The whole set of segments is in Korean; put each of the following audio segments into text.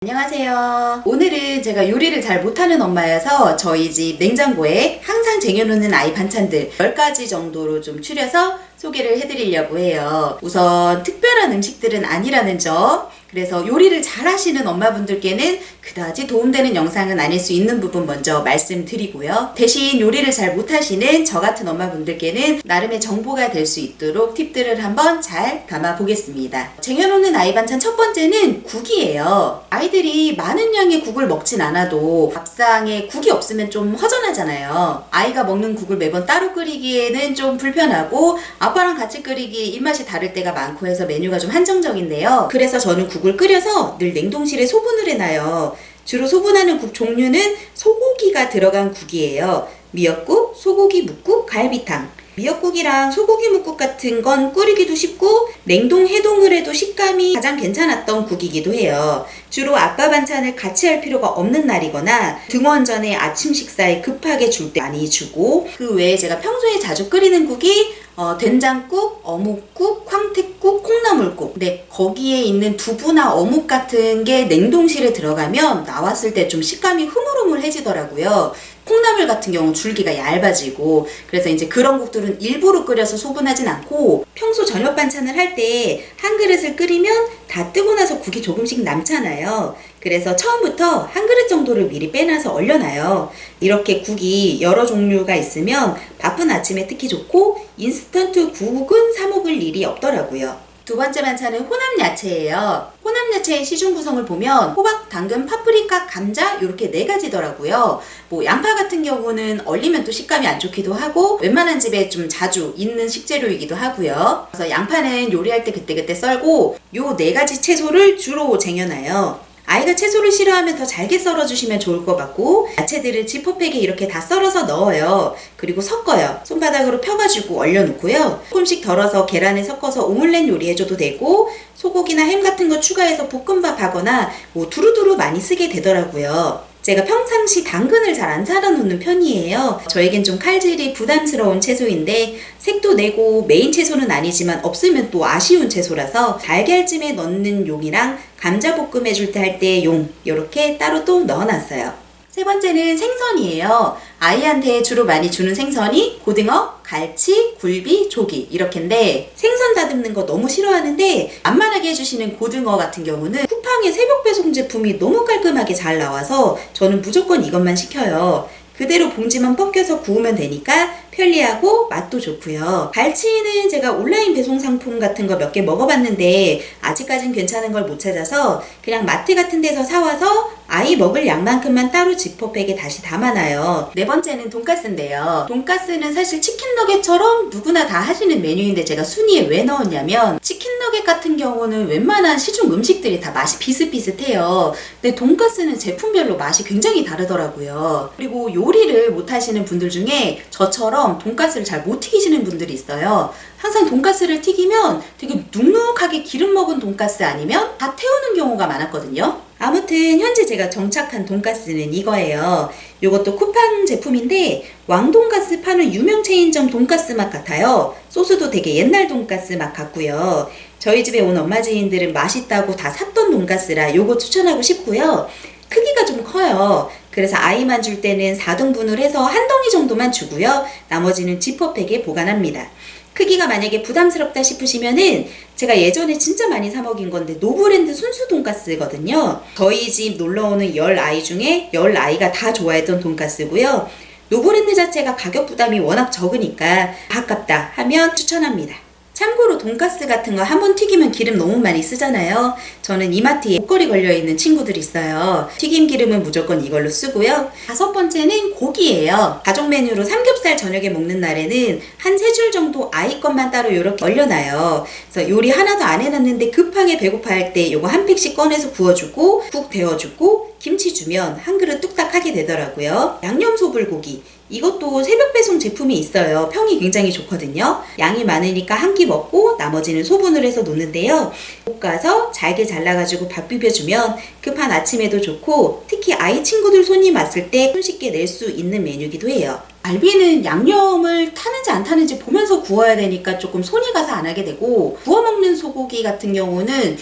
안녕하세요. 오늘은 제가 요리를 잘 못하는 엄마여서 저희 집 냉장고에 항상 쟁여놓는 아이 반찬들 10가지 정도로 좀 추려서 소개를 해드리려고 해요. 우선 특별한 음식들은 아니라는 점, 그래서 요리를 잘 하시는 엄마분들께는 그다지 도움되는 영상은 아닐 수 있는 부분 먼저 말씀드리고요. 대신 요리를 잘 못하시는 저 같은 엄마분들께는 나름의 정보가 될 수 있도록 팁들을 한번 잘 담아 보겠습니다. 쟁여놓는 아이 반찬 첫 번째는 국이에요. 아이들이 많은 양의 국을 먹진 않아도 밥상에 국이 없으면 좀 허전하잖아요. 아이가 먹는 국을 매번 따로 끓이기에는 좀 불편하고 아빠랑 같이 끓이기에 입맛이 다를 때가 많고 해서 메뉴가 좀 한정적인데요. 그래서 저는 국을 끓여서 늘 냉동실에 소분을 해놔요. 주로 소분하는 국 종류는 소고기가 들어간 국이에요. 미역국, 소고기 묵국, 갈비탕. 미역국이랑 소고기 묵국 같은 건 끓이기도 쉽고 냉동 해동을 해도 식감이 가장 괜찮았던 국이기도 해요. 주로 아빠 반찬을 같이 할 필요가 없는 날이거나 등원 전에 아침 식사에 급하게 줄 때 많이 주고, 그 외에 제가 평소에 자주 끓이는 국이 된장국, 어묵국, 황태국, 콩나물국. 근데 거기에 있는 두부나 어묵 같은 게 냉동실에 들어가면 나왔을 때 좀 식감이 흐물흐물해지더라고요. 콩나물 같은 경우 줄기가 얇아지고, 그래서 이제 그런 국들은 일부러 끓여서 소분하진 않고, 평소 저녁 반찬을 할 때 한 그릇을 끓이면 다 뜨고 나서 국이 조금씩 남잖아요. 그래서 처음부터 한 그릇 정도를 미리 빼놔서 얼려놔요. 이렇게 국이 여러 종류가 있으면 바쁜 아침에 특히 좋고, 인스턴트 국은 사 먹을 일이 없더라고요. 두 번째 반찬은 혼합야채예요. 혼합야채의 시중 구성을 보면 호박, 당근, 파프리카, 감자 이렇게 4가지더라고요. 양파 같은 경우는 얼리면 또 식감이 안 좋기도 하고 웬만한 집에 좀 자주 있는 식재료이기도 하고요. 그래서 양파는 요리할 때 그때그때 썰고 요 4가지 채소를 주로 쟁여놔요. 아이가 채소를 싫어하면 더 잘게 썰어주시면 좋을 것 같고, 야채들을 지퍼백에 이렇게 다 썰어서 넣어요. 그리고 섞어요. 손바닥으로 펴가지고 얼려놓고요. 조금씩 덜어서 계란에 섞어서 오믈렛 요리해줘도 되고, 소고기나 햄 같은 거 추가해서 볶음밥 하거나 두루두루 많이 쓰게 되더라고요. 제가 평상시 당근을 잘 안 사다 놓는 편이에요. 저에겐 좀 칼질이 부담스러운 채소인데 색도 내고 메인 채소는 아니지만 없으면 또 아쉬운 채소라서 달걀찜에 넣는 용이랑 감자볶음 해줄 때 할 때 용 이렇게 따로 또 넣어놨어요. 세 번째는 생선이에요. 아이한테 주로 많이 주는 생선이 고등어, 갈치, 굴비, 조기 이렇게인데, 생선 다듬는 거 너무 싫어하는데 만만하게 해주시는 고등어 같은 경우는 쿠팡의 새벽 배송 제품이 너무 깔끔하게 잘 나와서 저는 무조건 이것만 시켜요. 그대로 봉지만 벗겨서 구우면 되니까 편리하고 맛도 좋고요. 갈치는 제가 온라인 배송 상품 같은 거 몇 개 먹어봤는데 아직까진 괜찮은 걸 못 찾아서 그냥 마트 같은 데서 사와서 아이 먹을 양만큼만 따로 지퍼백에 다시 담아놔요. 네 번째는 돈가스인데요. 돈가스는 사실 치킨 너겟처럼 누구나 다 하시는 메뉴인데 제가 순위에 왜 넣었냐면, 치킨 너겟 같은 경우는 웬만한 시중 음식들이 다 맛이 비슷비슷해요. 근데 돈가스는 제품별로 맛이 굉장히 다르더라고요. 그리고 요리를 못 하시는 분들 중에 저처럼 돈가스를 잘 못 튀기시는 분들이 있어요. 항상 돈가스를 튀기면 되게 눅눅하게 기름 먹은 돈가스 아니면 다 태우는 경우가 많았거든요. 아무튼 현재 제가 정착한 돈가스는 이거예요. 이것도 쿠팡 제품인데 왕돈가스 파는 유명 체인점 돈가스 맛 같아요. 소스도 되게 옛날 돈가스 맛 같고요. 저희 집에 온 엄마 지인들은 맛있다고 다 샀던 돈가스라 요거 추천하고 싶고요. 크기가 좀 커요. 그래서 아이만 줄 때는 4등분을 해서 한 덩이 정도만 주고요. 나머지는 지퍼백에 보관합니다. 크기가 만약에 부담스럽다 싶으시면은 제가 예전에 진짜 많이 사 먹인 건데 노브랜드 순수 돈가스거든요. 저희 집 놀러오는 10아이 중에 10아이가 다 좋아했던 돈가스고요. 노브랜드 자체가 가격 부담이 워낙 적으니까 아깝다 하면 추천합니다. 참고로 돈가스 같은 거 한번 튀기면 기름 너무 많이 쓰잖아요. 저는 이마트에 목걸이 걸려있는 친구들이 있어요. 튀김 기름은 무조건 이걸로 쓰고요. 5번째는 고기예요. 가족 메뉴로 삼겹살 저녁에 먹는 날에는 한 3줄 정도 아이 것만 따로 이렇게 얼려놔요. 그래서 요리 하나도 안 해놨는데 급하게 배고파할 때 요거 한 팩씩 꺼내서 구워주고 국 데워주고 김치 주면 한 그릇 뚝딱 하게 되더라고요. 양념 소불고기, 이것도 새벽 배송 제품이 있어요. 평이 굉장히 좋거든요. 양이 많으니까 한 끼 먹고 나머지는 소분을 해서 놓는데요. 볶아서 잘게 잘라가지고 밥 비벼주면 급한 아침에도 좋고, 특히 아이 친구들 손님 왔을 때 손쉽게 낼 수 있는 메뉴기도 해요. 갈비는 양념을 타는지 안 타는지 보면서 구워야 되니까 조금 손이 가서 안 하게 되고, 구워 먹는 소고기 같은 경우는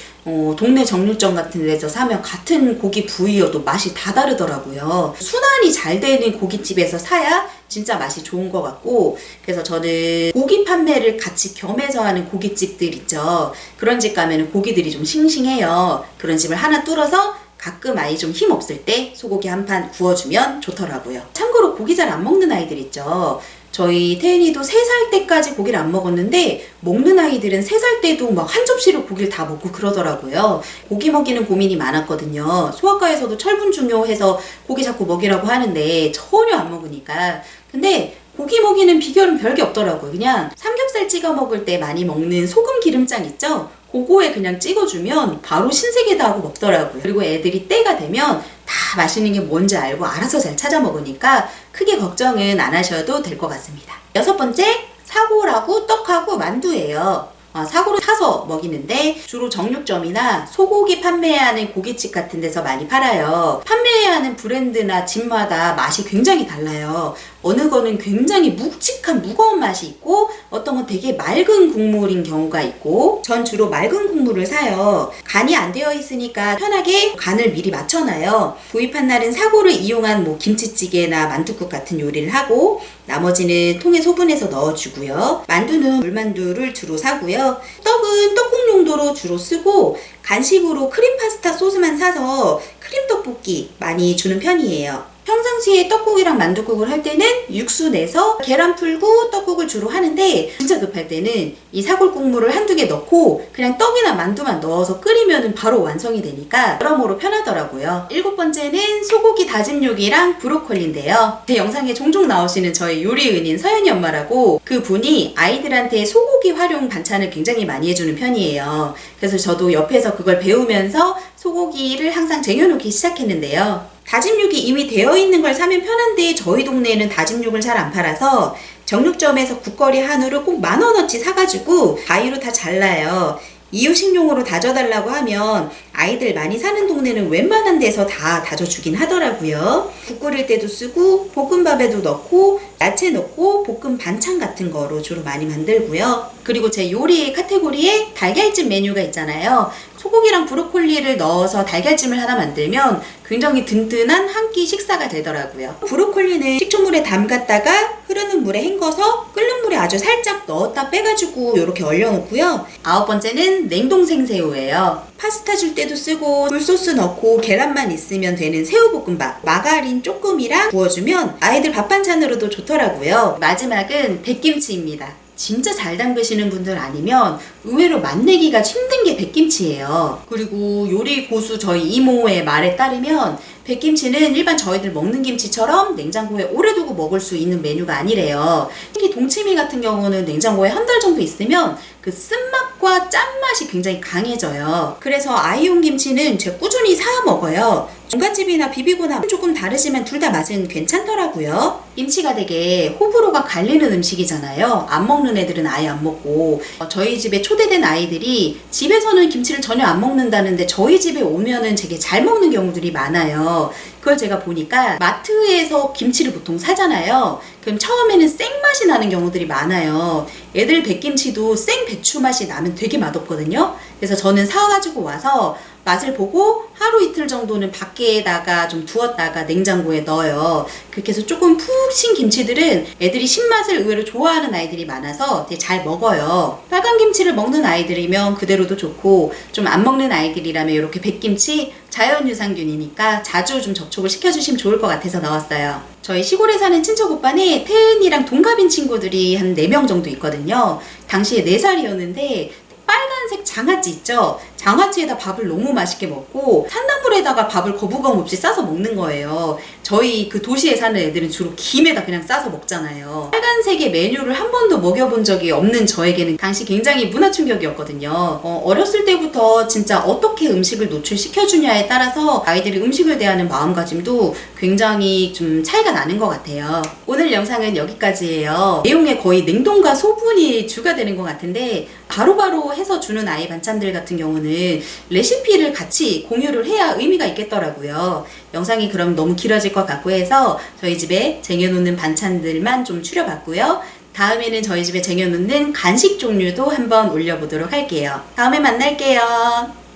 동네 정육점 같은 데서 사면 같은 고기 부위여도 맛이 다 다르더라고요. 순환이 잘 되는 고깃집에서 사야 진짜 맛이 좋은 것 같고, 그래서 저는 고기 판매를 같이 겸해서 하는 고깃집들 있죠. 그런 집 가면 고기들이 좀 싱싱해요. 그런 집을 하나 뚫어서 가끔 아이 좀 힘 없을 때 소고기 한 판 구워주면 좋더라고요. 참고로 고기 잘 안 먹는 아이들 있죠. 저희 태은이도 3살 때까지 고기를 안 먹었는데, 먹는 아이들은 3살 때도 막 한 접시를 고기를 다 먹고 그러더라고요. 고기 먹이는 고민이 많았거든요. 소아과에서도 철분 중요해서 고기 자꾸 먹이라고 하는데 전혀 안 먹으니까. 근데 고기 먹이는 비결은 별게 없더라고요. 그냥 삼겹살 찍어 먹을 때 많이 먹는 소금 기름장 있죠? 그거에 그냥 찍어주면 바로 신세계다 하고 먹더라고요. 그리고 애들이 때가 되면 다 맛있는 게 뭔지 알고 알아서 잘 찾아 먹으니까 크게 걱정은 안 하셔도 될 것 같습니다. 6번째, 사골하고 떡하고 만두예요. 사골을 사서 먹이는데 주로 정육점이나 소고기 판매하는 고깃집 같은 데서 많이 팔아요. 판매하는 브랜드나 집마다 맛이 굉장히 달라요. 어느 거는 굉장히 묵직한 무거운 맛이 있고, 어떤 건 되게 맑은 국물인 경우가 있고, 전 주로 맑은 국물을 사요. 간이 안 되어 있으니까 편하게 간을 미리 맞춰놔요. 구입한 날은 사골을 이용한 김치찌개나 만둣국 같은 요리를 하고, 나머지는 통에 소분해서 넣어주고요. 만두는 물만두를 주로 사고요. 떡은 떡국 용도로 주로 쓰고, 간식으로 크림 파스타 소스만 사서 크림 떡볶이 많이 주는 편이에요. 평상시에 떡국이랑 만둣국을 할 때는 육수 내서 계란 풀고 떡국을 주로 하는데, 진짜 급할 때는 이 사골 국물을 한두 개 넣고 그냥 떡이나 만두만 넣어서 끓이면 바로 완성이 되니까 여러모로 편하더라고요. 7번째는 소고기 다진 요기랑 브로콜리인데요. 제 영상에 종종 나오시는 저의 요리 은인 서연이 엄마라고, 그 분이 아이들한테 소고기 활용 반찬을 굉장히 많이 해주는 편이에요. 그래서 저도 옆에서 그걸 배우면서 소고기를 항상 쟁여놓기 시작했는데요. 다짐육이 이미 되어 있는 걸 사면 편한데, 저희 동네에는 다짐육을 잘 안 팔아서 정육점에서 국거리 한우를 꼭 10,000원어치 사가지고 가위로 다 잘라요. 이유식용으로 다져달라고 하면 아이들 많이 사는 동네는 웬만한 데서 다 다져주긴 하더라고요. 국 끓일 때도 쓰고, 볶음밥에도 넣고, 야채 넣고, 볶음 반찬 같은 거로 주로 많이 만들고요. 그리고 제 요리 카테고리에 달걀찜 메뉴가 있잖아요. 소고기랑 브로콜리를 넣어서 달걀찜을 하나 만들면 굉장히 든든한 한 끼 식사가 되더라고요. 브로콜리는 식초물에 담갔다가 흐르는 물에 헹궈서 끓는 물에 아주 살짝 넣었다 빼가지고 이렇게 얼려놓고요. 9번째는 냉동 생새우예요. 파스타 줄 때도 쓰고, 굴소스 넣고 계란만 있으면 되는 새우볶음밥, 마가린 조금이랑 구워주면 아이들 밥 반찬으로도 좋더라고요. 마지막은 백김치입니다. 진짜 잘 담그시는 분들 아니면 의외로 맛내기가 힘든 게 백김치예요. 그리고 요리 고수 저희 이모의 말에 따르면 백김치는 일반 저희들 먹는 김치처럼 냉장고에 오래 두고 먹을 수 있는 메뉴가 아니래요. 특히 동치미 같은 경우는 냉장고에 한 달 정도 있으면 그 쓴맛과 짠맛이 굉장히 강해져요. 그래서 아이용 김치는 제가 꾸준히 사 먹어요. 중갓집이나 비비고나 조금 다르지만 둘 다 맛은 괜찮더라고요. 김치가 되게 호불호가 갈리는 음식이잖아요. 안 먹는 애들은 아예 안 먹고, 저희 집에 초대된 아이들이 집에서는 김치를 전혀 안 먹는다는데 저희 집에 오면은 되게 잘 먹는 경우들이 많아요. 그걸 제가 보니까 마트에서 김치를 보통 사잖아요. 그럼 처음에는 생맛이 나는 경우들이 많아요. 애들 백김치도 생 배추 맛이 나면 되게 맛없거든요. 그래서 저는 사가지고 와서 맛을 보고 하루 이틀 정도는 밖에다가 좀 두었다가 냉장고에 넣어요. 그렇게 해서 조금 푹 신 김치들은 애들이 신맛을 의외로 좋아하는 아이들이 많아서 되게 잘 먹어요. 빨간 김치를 먹는 아이들이면 그대로도 좋고, 좀 안 먹는 아이들이라면 이렇게 백김치 자연 유산균이니까 자주 좀 접촉을 시켜주시면 좋을 것 같아서 넣었어요. 저희 시골에 사는 친척 오빠는 태은이랑 동갑인 친구들이 한 4명 정도 있거든요. 당시에 4살이었는데 빨간색 장아찌 있죠? 장아찌에다 밥을 너무 맛있게 먹고 산나물에다가 밥을 거부감 없이 싸서 먹는 거예요. 저희 그 도시에 사는 애들은 주로 김에다 그냥 싸서 먹잖아요. 빨간색의 메뉴를 한 번도 먹여본 적이 없는 저에게는 당시 굉장히 문화 충격이었거든요. 어렸을 때부터 진짜 어떻게 음식을 노출시켜주냐에 따라서 아이들이 음식을 대하는 마음가짐도 굉장히 좀 차이가 나는 것 같아요. 오늘 영상은 여기까지예요. 내용에 거의 냉동과 소분이 주가 되는 것 같은데 바로바로 해서 주는 아이 반찬들 같은 경우는 레시피를 같이 공유를 해야 의미가 있겠더라고요. 영상이 그럼 너무 길어질 것 같고 해서 저희 집에 쟁여놓는 반찬들만 좀 추려봤고요. 다음에는 저희 집에 쟁여놓는 간식 종류도 한번 올려보도록 할게요. 다음에 만날게요.